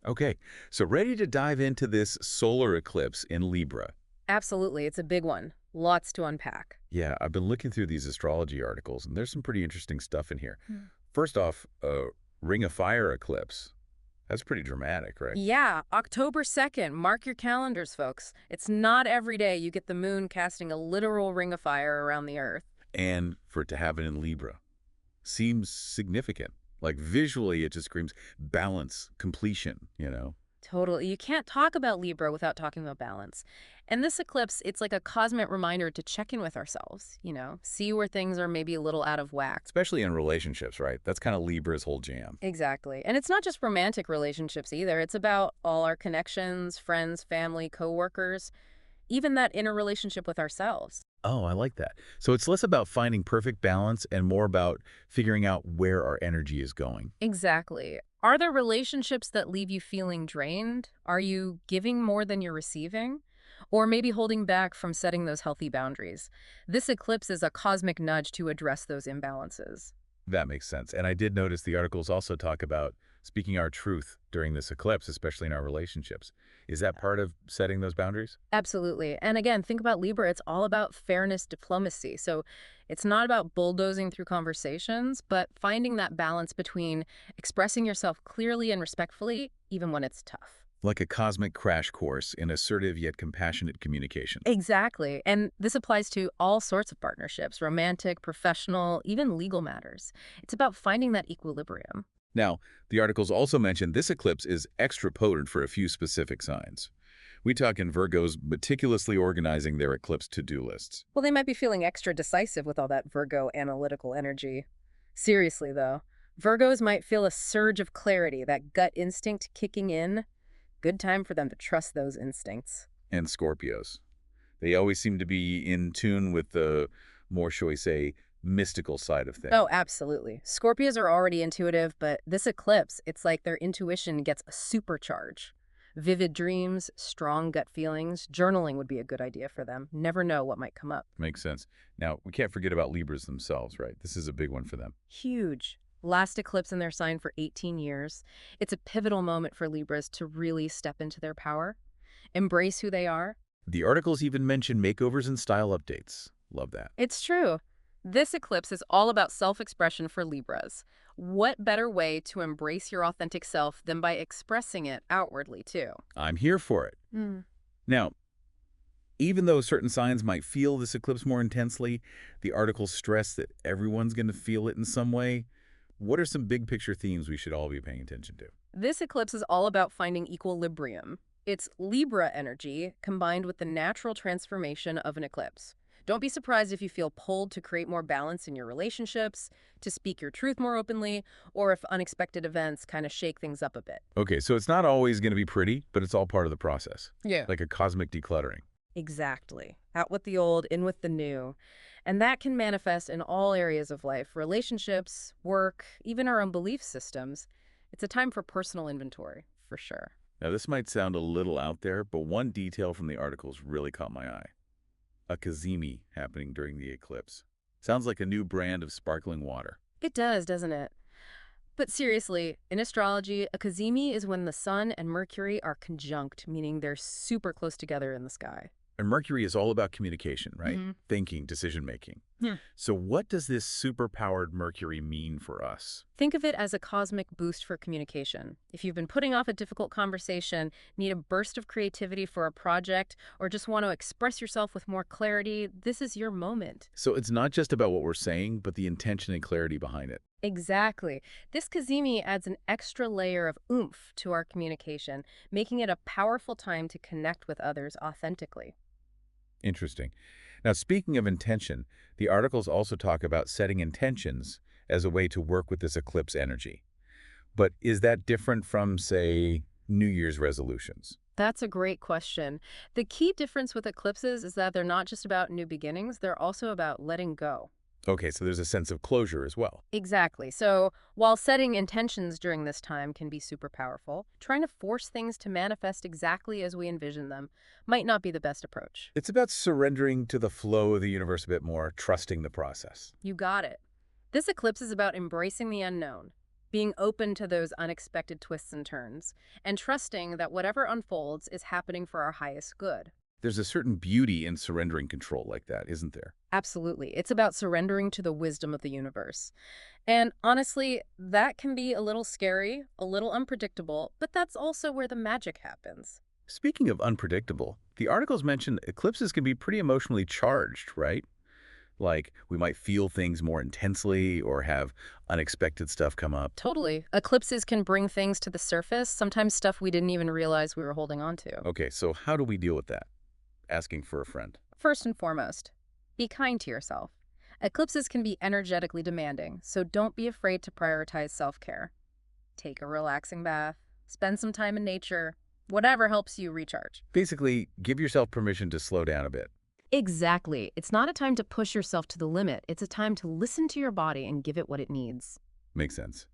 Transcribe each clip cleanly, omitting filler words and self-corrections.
Okay, so ready to dive into this solar eclipse in Libra. Absolutely, it's a big one. Lots to unpack. Yeah, I've been looking through these astrology articles, and there's some pretty interesting stuff in here. Hmm. First off, Ring of Fire eclipse. That's pretty dramatic, right? Yeah, October 2nd. Mark your calendars, folks. It's not every day you get the moon casting a literal ring of fire around the earth. And for it to happen in Libra seems significant. Like visually, it just screams balance, completion. Totally. You can't talk about Libra without talking about balance. And this eclipse, it's like a cosmic reminder to check in with ourselves, see where things are maybe a little out of whack. Especially in relationships, right? That's kind of Libra's whole jam. Exactly. And it's not just romantic relationships either. It's about all our connections, friends, family, coworkers, even that inner relationship with ourselves. Oh, I like that. So it's less about finding perfect balance and more about figuring out where our energy is going. Exactly. Are there relationships that leave you feeling drained? Are you giving more than you're receiving? Or maybe holding back from setting those healthy boundaries? This eclipse is a cosmic nudge to address those imbalances. That makes sense. And I did notice the articles also talk about speaking our truth during this eclipse, especially in our relationships. Is that part of setting those boundaries? Absolutely. And again, think about Libra. It's all about fairness, diplomacy. So it's not about bulldozing through conversations, but finding that balance between expressing yourself clearly and respectfully, even when it's tough. Like a cosmic crash course in assertive yet compassionate communication. Exactly. And this applies to all sorts of partnerships, romantic, professional, even legal matters. It's about finding that equilibrium. Now, the articles also mention this eclipse is extra potent for a few specific signs. We talk in Virgos meticulously organizing their eclipse to-do lists. Well, they might be feeling extra decisive with all that Virgo analytical energy. Seriously, though, Virgos might feel a surge of clarity, that gut instinct kicking in. Good time for them to trust those instincts. And Scorpios. They always seem to be in tune with the more, shall we say, mystical side of things. Oh, absolutely. Scorpios are already intuitive, but this eclipse, it's like their intuition gets a supercharge. Vivid dreams, strong gut feelings, journaling would be a good idea for them. Never know what might come up. Makes sense. Now, we can't forget about Libras themselves, right? This is a big one for them. Huge. Last eclipse in their sign for 18 years. It's a pivotal moment for Libras to really step into their power, embrace who they are. The articles even mention makeovers and style updates. Love that. It's true. This eclipse is all about self-expression for Libras. What better way to embrace your authentic self than by expressing it outwardly, too? I'm here for it. Mm. Now, even though certain signs might feel this eclipse more intensely, the articles stress that everyone's going to feel it in some way. What are some big picture themes we should all be paying attention to? This eclipse is all about finding equilibrium. It's Libra energy combined with the natural transformation of an eclipse. Don't be surprised if you feel pulled to create more balance in your relationships, to speak your truth more openly, or if unexpected events kind of shake things up a bit. Okay, so it's not always going to be pretty, but it's all part of the process, Yeah. like a cosmic decluttering. Exactly. Out with the old, in with the new. And that can manifest in all areas of life, relationships, work, even our own belief systems. It's a time for personal inventory, for sure. Now, this might sound a little out there, but one detail from the articles really caught my eye. A kazemi happening during the eclipse. Sounds like a new brand of sparkling water. It does, doesn't it? But seriously, in astrology, a cazimi is when the sun and Mercury are conjunct, meaning they're super close together in the sky. And Mercury is all about communication, right? Mhm. Thinking, decision-making. Hmm. So what does this superpowered Mercury mean for us? Think of it as a cosmic boost for communication. If you've been putting off a difficult conversation, need a burst of creativity for a project, or just want to express yourself with more clarity, this is your moment. So it's not just about what we're saying, but the intention and clarity behind it. Exactly. This Kazemi adds an extra layer of oomph to our communication, making it a powerful time to connect with others authentically. Interesting. Now, speaking of intention, the articles also talk about setting intentions as a way to work with this eclipse energy. But is that different from, say, New Year's resolutions? That's a great question. The key difference with eclipses is that they're not just about new beginnings, they're also about letting go. Okay, so there's a sense of closure as well. Exactly. So while setting intentions during this time can be super powerful, trying to force things to manifest exactly as we envision them might not be the best approach. It's about surrendering to the flow of the universe a bit more, trusting the process. You got it. This eclipse is about embracing the unknown, being open to those unexpected twists and turns, and trusting that whatever unfolds is happening for our highest good. There's a certain beauty in surrendering control like that, isn't there? Absolutely. It's about surrendering to the wisdom of the universe. And honestly, that can be a little scary, a little unpredictable, but that's also where the magic happens. Speaking of unpredictable, the articles mention eclipses can be pretty emotionally charged, right? Like, we might feel things more intensely or have unexpected stuff come up. Totally. Eclipses can bring things to the surface, sometimes stuff we didn't even realize we were holding on to. Okay, so how do we deal with that? Asking for a friend. First and foremost, be kind to yourself. Eclipses can be energetically demanding, so don't be afraid to prioritize self-care. Take a relaxing bath, spend some time in nature, whatever helps you recharge. Basically, give yourself permission to slow down a bit. Exactly. It's not a time to push yourself to the limit. It's a time to listen to your body and give it what it needs. Makes sense.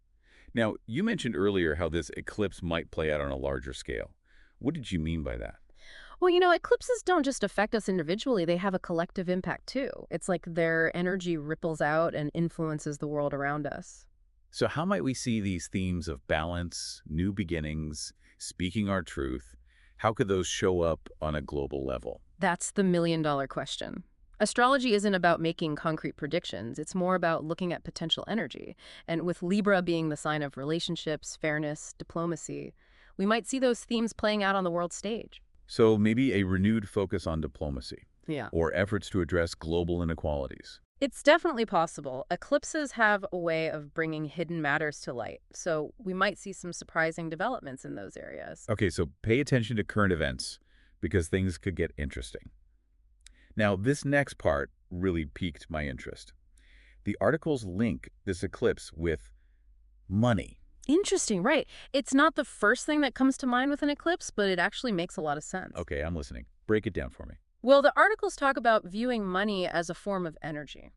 Now, you mentioned earlier how this eclipse might play out on a larger scale. What did you mean by that? Well, eclipses don't just affect us individually, they have a collective impact too. It's like their energy ripples out and influences the world around us. So how might we see these themes of balance, new beginnings, speaking our truth? How could those show up on a global level? That's the million-dollar question. Astrology isn't about making concrete predictions, it's more about looking at potential energy. And with Libra being the sign of relationships, fairness, diplomacy, we might see those themes playing out on the world stage. So maybe a renewed focus on diplomacy Yeah. or efforts to address global inequalities. It's definitely possible. Eclipses have a way of bringing hidden matters to light, so we might see some surprising developments in those areas. Okay, so pay attention to current events because things could get interesting. Now, this next part really piqued my interest. The articles link this eclipse with money. Interesting, right. It's not the first thing that comes to mind with an eclipse, but it actually makes a lot of sense. Okay, I'm listening. Break it down for me. Well, the articles talk about viewing money as a form of energy.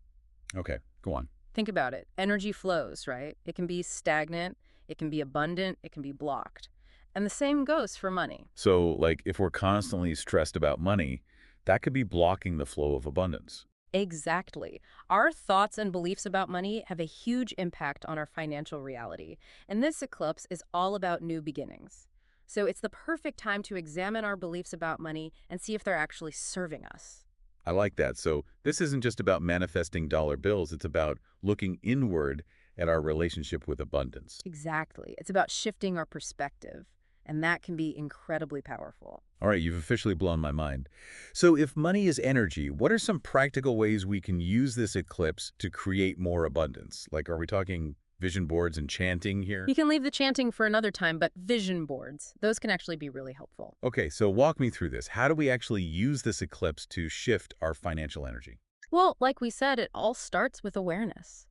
Okay, go on. Think about it. Energy flows, right? It can be stagnant, it can be abundant, it can be blocked. And the same goes for money. So, like, if we're constantly stressed about money, that could be blocking the flow of abundance. Exactly. Our thoughts and beliefs about money have a huge impact on our financial reality. And this eclipse is all about new beginnings. So it's the perfect time to examine our beliefs about money and see if they're actually serving us. I like that. So, this isn't just about manifesting dollar bills, it's about looking inward at our relationship with abundance. Exactly. It's about shifting our perspective. And that can be incredibly powerful. All right, you've officially blown my mind. So, if money is energy, what are some practical ways we can use this eclipse to create more abundance? Like, are we talking vision boards and chanting here? You can leave the chanting for another time, but vision boards, those can actually be really helpful. Okay, so walk me through this. How do we actually use this eclipse to shift our financial energy? Well, like we said, it all starts with awareness.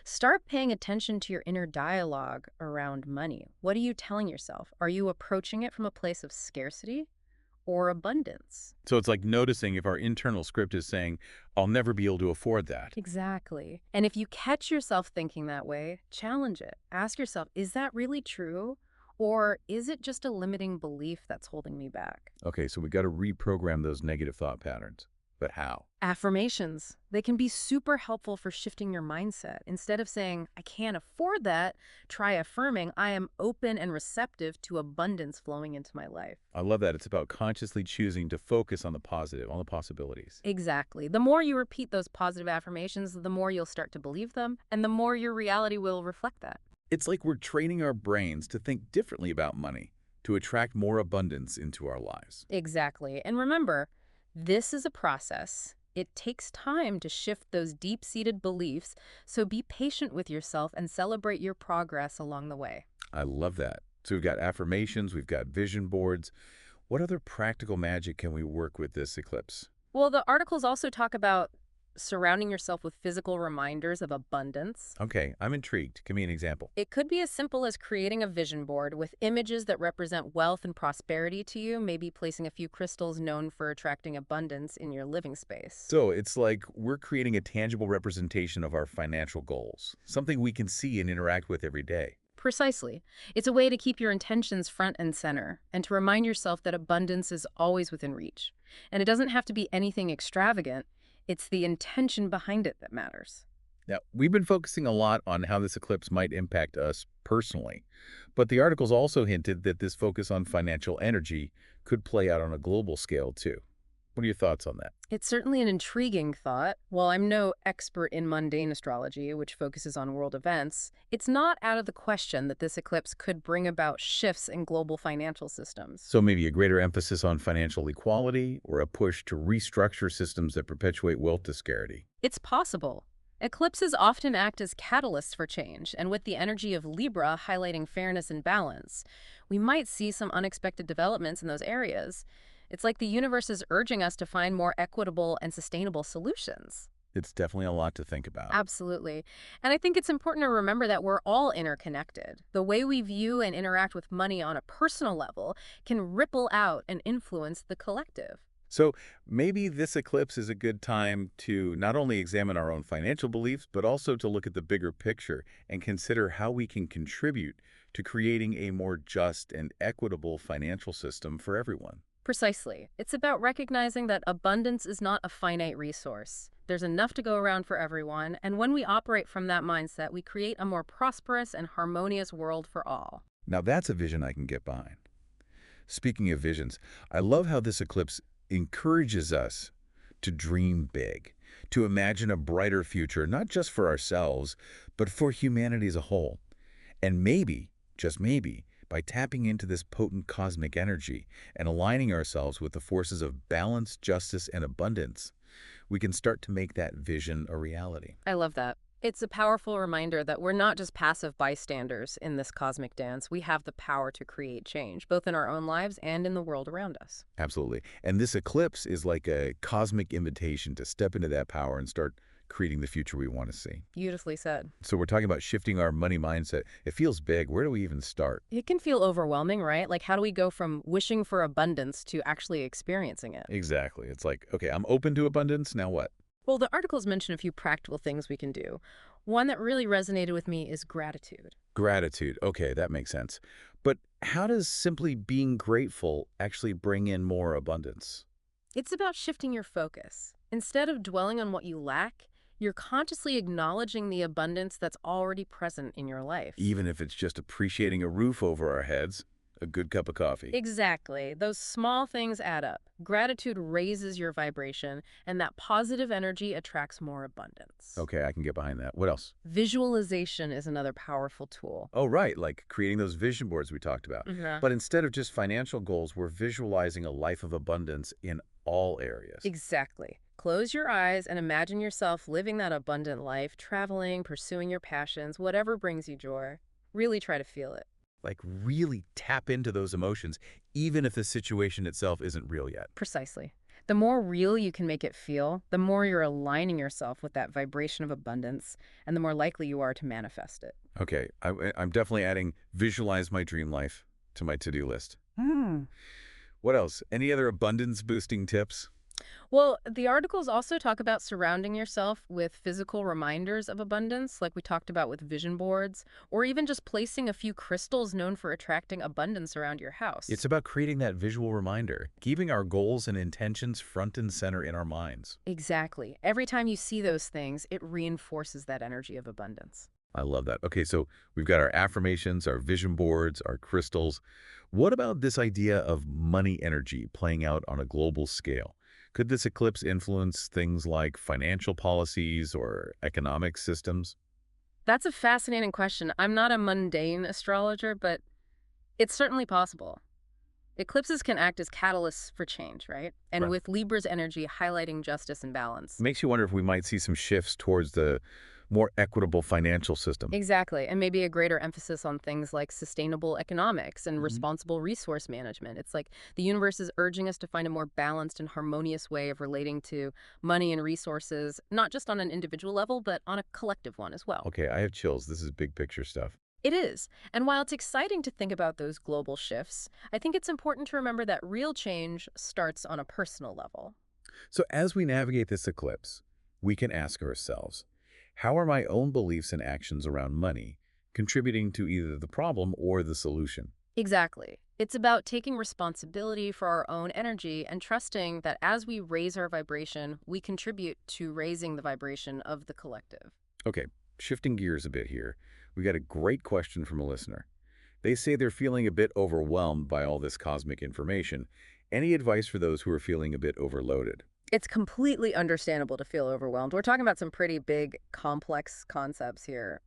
Start paying attention to your inner dialogue around money. What are you telling yourself? Are you approaching it from a place of scarcity or abundance? So it's like noticing if our internal script is saying, I'll never be able to afford that. Exactly. And if you catch yourself thinking that way, challenge it. Ask yourself, is that really true? Or is it just a limiting belief that's holding me back? Okay, so we got to reprogram those negative thought patterns. But how? Affirmations. They can be super helpful for shifting your mindset. Instead of saying, I can't afford that, try affirming, I am open and receptive to abundance flowing into my life. I love that. It's about consciously choosing to focus on the positive, on the possibilities. Exactly. The more you repeat those positive affirmations, the more you'll start to believe them, and the more your reality will reflect that. It's like we're training our brains to think differently about money, to attract more abundance into our lives. Exactly. And remember, this is a process. It takes time to shift those deep-seated beliefs, so be patient with yourself and celebrate your progress along the way. I love that. So we've got affirmations, we've got vision boards. What other practical magic can we work with this eclipse? Well, the articles also talk about surrounding yourself with physical reminders of abundance. Okay, I'm intrigued. Give me an example. It could be as simple as creating a vision board with images that represent wealth and prosperity to you, maybe placing a few crystals known for attracting abundance in your living space. So it's like we're creating a tangible representation of our financial goals, something we can see and interact with every day. Precisely. It's a way to keep your intentions front and center, and to remind yourself that abundance is always within reach. And it doesn't have to be anything extravagant. It's the intention behind it that matters. Now, we've been focusing a lot on how this eclipse might impact us personally, but the articles also hinted that this focus on financial energy could play out on a global scale too. What are your thoughts on that? It's certainly an intriguing thought. While I'm no expert in mundane astrology, which focuses on world events, it's not out of the question that this eclipse could bring about shifts in global financial systems. So maybe a greater emphasis on financial equality or a push to restructure systems that perpetuate wealth disparity. It's possible. Eclipses often act as catalysts for change, and with the energy of Libra highlighting fairness and balance, we might see some unexpected developments in those areas. It's like the universe is urging us to find more equitable and sustainable solutions. It's definitely a lot to think about. Absolutely. And I think it's important to remember that we're all interconnected. The way we view and interact with money on a personal level can ripple out and influence the collective. So maybe this eclipse is a good time to not only examine our own financial beliefs, but also to look at the bigger picture and consider how we can contribute to creating a more just and equitable financial system for everyone. Precisely. It's about recognizing that abundance is not a finite resource. There's enough to go around for everyone, and when we operate from that mindset, we create a more prosperous and harmonious world for all. Now that's a vision I can get behind. Speaking of visions, I love how this eclipse encourages us to dream big, to imagine a brighter future, not just for ourselves, but for humanity as a whole. And maybe, just maybe, by tapping into this potent cosmic energy and aligning ourselves with the forces of balance, justice, and abundance, we can start to make that vision a reality. I love that. It's a powerful reminder that we're not just passive bystanders in this cosmic dance. We have the power to create change, both in our own lives and in the world around us. Absolutely. And this eclipse is like a cosmic invitation to step into that power and start creating the future we want to see. Beautifully said. So we're talking about shifting our money mindset. It feels big. Where do we even start? It can feel overwhelming, right? Like, how do we go from wishing for abundance to actually experiencing it? Exactly. It's like, okay, I'm open to abundance. Now what? Well, the articles mention a few practical things we can do. One that really resonated with me is gratitude. Gratitude. Okay, that makes sense. But how does simply being grateful actually bring in more abundance? It's about shifting your focus. Instead of dwelling on what you lack, you're consciously acknowledging the abundance that's already present in your life. Even if it's just appreciating a roof over our heads, a good cup of coffee. Exactly. Those small things add up. Gratitude raises your vibration, and that positive energy attracts more abundance. Okay, I can get behind that. What else? Visualization is another powerful tool. Oh, right, like creating those vision boards we talked about. Mhm. But instead of just financial goals, we're visualizing a life of abundance in all areas. Exactly. Close your eyes and imagine yourself living that abundant life, traveling, pursuing your passions, whatever brings you joy. Really try to feel it. Like really tap into those emotions, even if the situation itself isn't real yet. Precisely. The more real you can make it feel, the more you're aligning yourself with that vibration of abundance, and the more likely you are to manifest it. Okay, I'm definitely adding visualize my dream life to my to-do list. What else? Any other abundance boosting tips? Well, the articles also talk about surrounding yourself with physical reminders of abundance, like we talked about with vision boards, or even just placing a few crystals known for attracting abundance around your house. It's about creating that visual reminder, keeping our goals and intentions front and center in our minds. Exactly. Every time you see those things, it reinforces that energy of abundance. I love that. Okay, so we've got our affirmations, our vision boards, our crystals. What about this idea of money energy playing out on a global scale? Could this eclipse influence things like financial policies or economic systems? That's a fascinating question. I'm not a mundane astrologer, but it's certainly possible. Eclipses can act as catalysts for change, right? And Right. with Libra's energy highlighting justice and balance. Makes you wonder if we might see some shifts towards the more equitable financial system. Exactly. And maybe a greater emphasis on things like sustainable economics and Mhm. responsible resource management. It's like the universe is urging us to find a more balanced and harmonious way of relating to money and resources, not just on an individual level, but on a collective one as well. Okay, I have chills. This is big picture stuff. It is. And while it's exciting to think about those global shifts, I think it's important to remember that real change starts on a personal level. So as we navigate this eclipse, we can ask ourselves, how are my own beliefs and actions around money contributing to either the problem or the solution? Exactly. It's about taking responsibility for our own energy and trusting that as we raise our vibration, we contribute to raising the vibration of the collective. Okay, shifting gears a bit here. We got a great question from a listener. They say they're feeling a bit overwhelmed by all this cosmic information. Any advice for those who are feeling a bit overloaded? It's completely understandable to feel overwhelmed. We're talking about some pretty big, complex concepts here.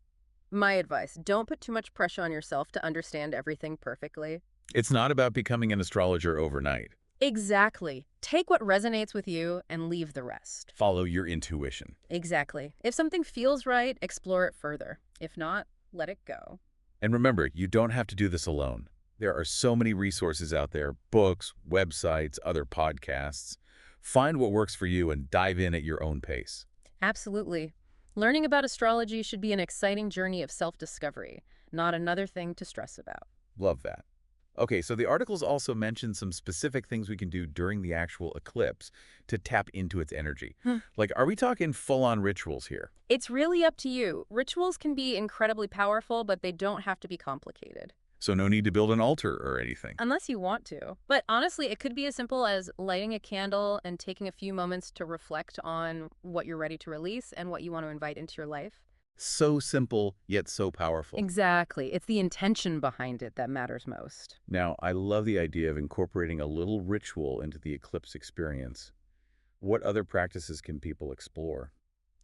My advice, don't put too much pressure on yourself to understand everything perfectly. It's not about becoming an astrologer overnight. Exactly. Take what resonates with you and leave the rest. Follow your intuition. Exactly. If something feels right, explore it further. If not, let it go. And remember, you don't have to do this alone. There are so many resources out there, books, websites, other podcasts. Find what works for you and dive in at your own pace. Absolutely. Learning about astrology should be an exciting journey of self-discovery, not another thing to stress about. Love that. Okay, so the articles also mention some specific things we can do during the actual eclipse to tap into its energy. Like, are we talking full-on rituals here? It's really up to you. Rituals can be incredibly powerful, but they don't have to be complicated. So no need to build an altar or anything. Unless you want to. But honestly, it could be as simple as lighting a candle and taking a few moments to reflect on what you're ready to release and what you want to invite into your life. So simple, yet so powerful. Exactly. It's the intention behind it that matters most. Now, I love the idea of incorporating a little ritual into the eclipse experience. What other practices can people explore?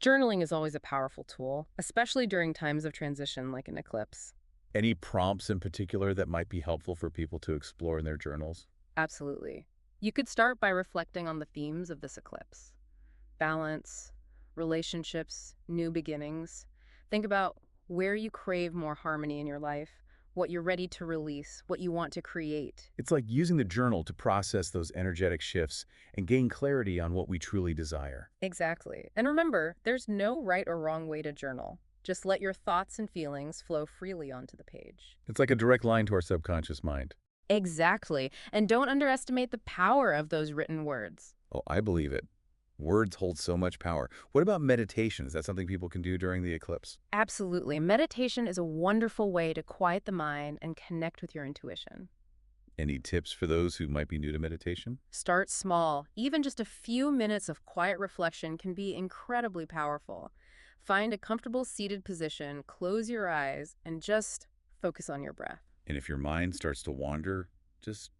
Journaling is always a powerful tool, especially during times of transition like an eclipse. Any prompts in particular that might be helpful for people to explore in their journals? Absolutely. You could start by reflecting on the themes of this eclipse: balance, relationships, new beginnings. Think about where you crave more harmony in your life, what you're ready to release, what you want to create. It's like using the journal to process those energetic shifts and gain clarity on what we truly desire. Exactly. And remember, there's no right or wrong way to journal. Just let your thoughts and feelings flow freely onto the page. It's like a direct line to our subconscious mind. Exactly. And don't underestimate the power of those written words. Oh, I believe it. Words hold so much power. What about meditation? Is that something people can do during the eclipse? Absolutely. Meditation is a wonderful way to quiet the mind and connect with your intuition. Any tips for those who might be new to meditation? Start small. Even just a few minutes of quiet reflection can be incredibly powerful. Find a comfortable seated position, close your eyes, and just focus on your breath. And if your mind starts to wander, just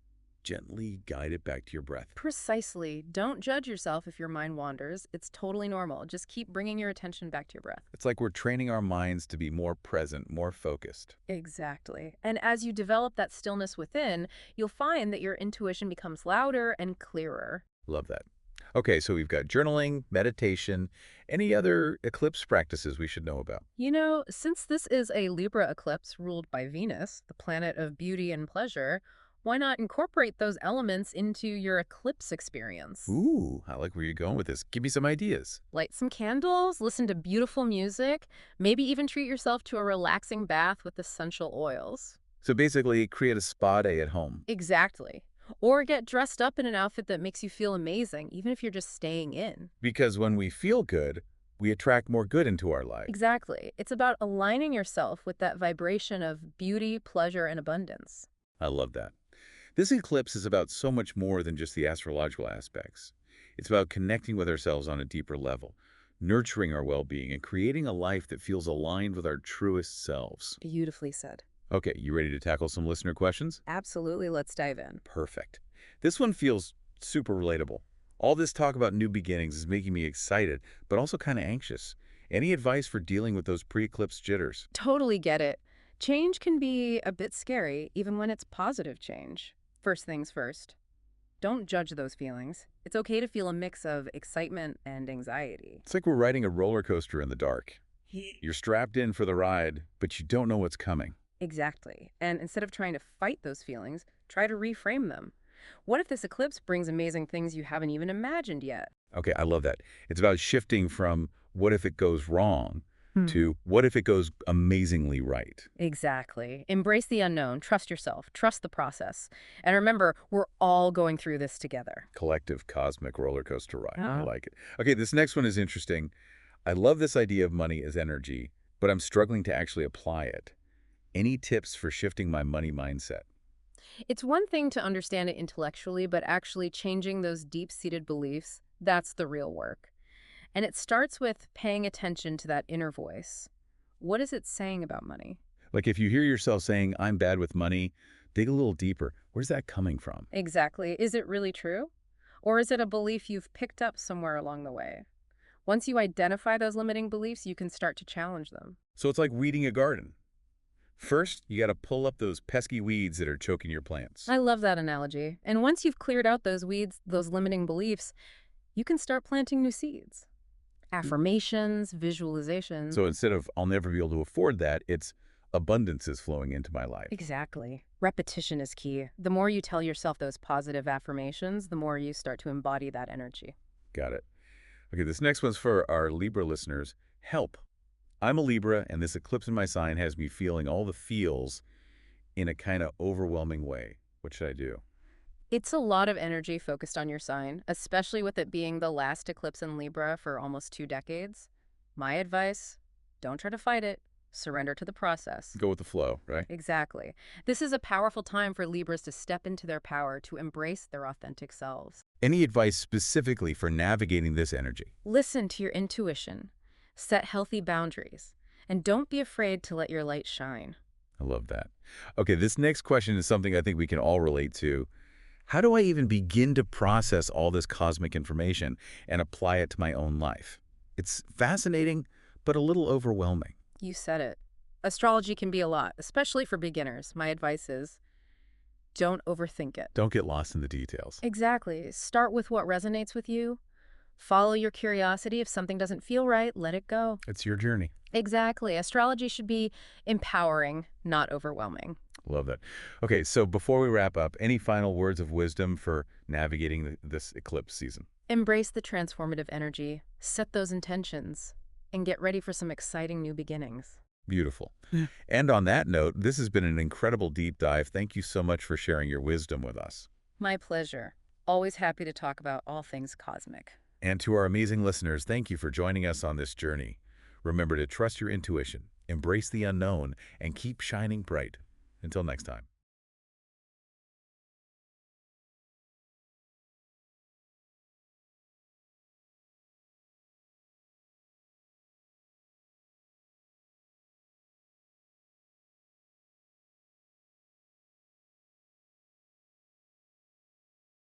gently guide it back to your breath. Precisely. Don't judge yourself if your mind wanders. It's totally normal. Just keep bringing your attention back to your breath. It's like we're training our minds to be more present, more focused. Exactly. And as you develop that stillness within, you'll find that your intuition becomes louder and clearer. Love that. Okay, so we've got journaling, meditation, any other eclipse practices we should know about? You know, since this is a Libra eclipse ruled by Venus, the planet of beauty and pleasure, why not incorporate those elements into your eclipse experience? Ooh, I like where you're going with this. Give me some ideas. Light some candles, listen to beautiful music, maybe even treat yourself to a relaxing bath with essential oils. So basically, create a spa day at home. Exactly. Or get dressed up in an outfit that makes you feel amazing, even if you're just staying in. Because when we feel good, we attract more good into our life. Exactly. It's about aligning yourself with that vibration of beauty, pleasure, and abundance. I love that. This eclipse is about so much more than just the astrological aspects. It's about connecting with ourselves on a deeper level, nurturing our well-being, and creating a life that feels aligned with our truest selves. Beautifully said. Okay, you ready to tackle some listener questions? Absolutely. Let's dive in. Perfect. This one feels super relatable. All this talk about new beginnings is making me excited, but also kind of anxious. Any advice for dealing with those pre-eclipse jitters? Totally get it. Change can be a bit scary, even when it's positive change. First things first, don't judge those feelings. It's okay to feel a mix of excitement and anxiety. It's like we're riding a roller coaster in the dark. You're strapped in for the ride, but you don't know what's coming. Exactly. And instead of trying to fight those feelings, try to reframe them. What if this eclipse brings amazing things you haven't even imagined yet? Okay, I love that. It's about shifting from what if it goes wrong to what if it goes amazingly right. Exactly. Embrace the unknown. Trust yourself. Trust the process. And remember, we're all going through this together. Collective cosmic roller coaster ride. I Oh. like it. Okay, this next one is interesting. I love this idea of money as energy, but I'm struggling to actually apply it. Any tips for shifting my money mindset? It's one thing to understand it intellectually, but actually changing those deep-seated beliefs, that's the real work. And it starts with paying attention to that inner voice. What is it saying about money? Like if you hear yourself saying, I'm bad with money, dig a little deeper. Where's that coming from? Exactly. Is it really true? Or is it a belief you've picked up somewhere along the way? Once you identify those limiting beliefs, you can start to challenge them. So it's like weeding a garden. First, you got to pull up those pesky weeds that are choking your plants. I love that analogy. And once you've cleared out those weeds, those limiting beliefs, you can start planting new seeds. Affirmations, visualizations. So instead of, I'll never be able to afford that, it's abundance is flowing into my life. Exactly. Repetition is key. The more you tell yourself those positive affirmations, the more you start to embody that energy. Got it. Okay, this next one's for our Libra listeners. Help. I'm a Libra, and this eclipse in my sign has me feeling all the feels in a kind of overwhelming way. What should I do? It's a lot of energy focused on your sign, especially with it being the last eclipse in Libra for almost 2 decades. My advice, don't try to fight it. Surrender to the process. Go with the flow, right? Exactly. This is a powerful time for Libras to step into their power, to embrace their authentic selves. Any advice specifically for navigating this energy? Listen to your intuition, set healthy boundaries, and don't be afraid to let your light shine. I love that. Okay, this next question is something I think we can all relate to. How do I even begin to process all this cosmic information and apply it to my own life? It's fascinating, but a little overwhelming. You said it. Astrology can be a lot, especially for beginners. My advice is don't overthink it. Don't get lost in the details. Exactly. Start with what resonates with you. Follow your curiosity. If something doesn't feel right, let it go. It's your journey. Exactly. Astrology should be empowering, not overwhelming. Love that. Okay, so before we wrap up, any final words of wisdom for navigating this eclipse season? Embrace the transformative energy, set those intentions, and get ready for some exciting new beginnings. Beautiful. And on that note, this has been an incredible deep dive. Thank you so much for sharing your wisdom with us. My pleasure. Always happy to talk about all things cosmic. And to our amazing listeners, thank you for joining us on this journey. Remember to trust your intuition, embrace the unknown, and keep shining bright. Until next time.